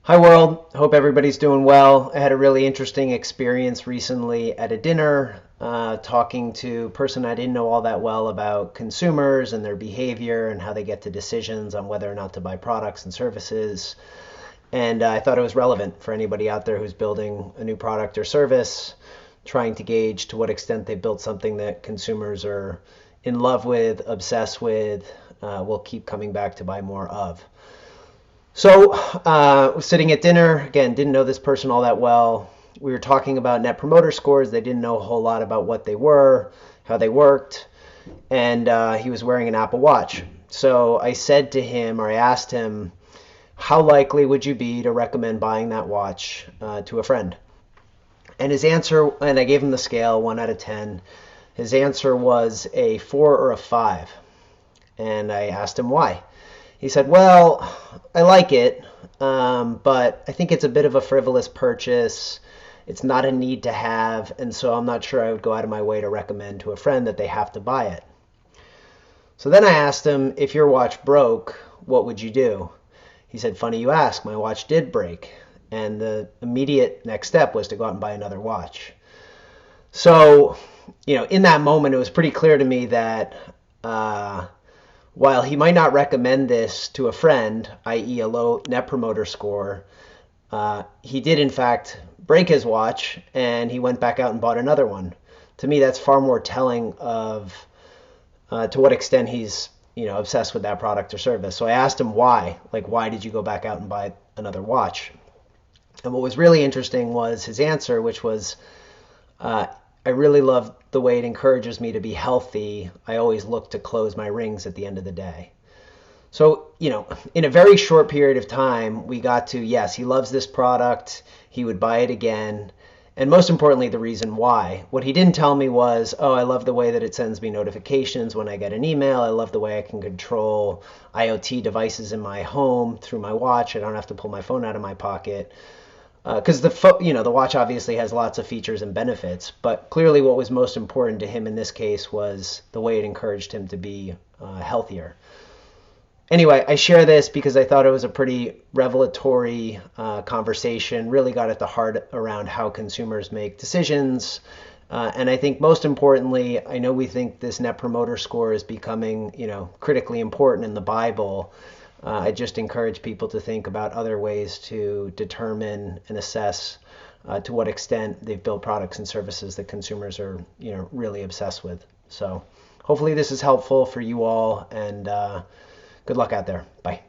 Hi world, hope everybody's doing well. I had a really interesting experience recently at a dinner, talking to a person I didn't know all that well about consumers and their behavior and how they get to decisions on whether or not to buy products and services. And I thought it was relevant for anybody out there who's building a new product or service, trying to gauge to what extent they built something that consumers are in love with, obsessed with, will keep coming back to buy more of. So, was sitting at dinner, again, didn't know this person all that well. We were talking about net promoter scores. They didn't know a whole lot about what they were, how they worked, and he was wearing an Apple Watch. So I said to him, or I asked him, how likely would you be to recommend buying that watch to a friend? And his answer, and I gave him the scale, 1 out of 10. His answer was a 4 or a 5. And I asked him why. He said, well, I like it, but I think it's a bit of a frivolous purchase. It's not a need to have, and so I'm not sure I would go out of my way to recommend to a friend that they have to buy it. So then I asked him, if your watch broke, what would you do? He said, funny you ask, my watch did break. And the immediate next step was to go out and buy another watch. So, in that moment, it was pretty clear to me that while he might not recommend this to a friend, i.e. a low net promoter score, he did in fact break his watch and he went back out and bought another one. To me, that's far more telling of to what extent he's obsessed with that product or service. So I asked him why. Like, why did you go back out and buy another watch? And what was really interesting was his answer, which was, I really love the way it encourages me to be healthy. I always look to close my rings at the end of the day. So, in a very short period of time, we got to, yes, he loves this product. He would buy it again. And most importantly, the reason why. What he didn't tell me was, oh, I love the way that it sends me notifications when I get an email. I love the way I can control IoT devices in my home through my watch. I don't have to pull my phone out of my pocket. Because the watch obviously has lots of features and benefits, but clearly what was most important to him in this case was the way it encouraged him to be healthier. Anyway, I share this because I thought it was a pretty revelatory conversation, really got at the heart around how consumers make decisions. And I think most importantly, I know we think this net promoter score is becoming, critically important in the Bible. I just encourage people to think about other ways to determine and assess to what extent they've built products and services that consumers are, really obsessed with. So hopefully this is helpful for you all, and good luck out there. Bye.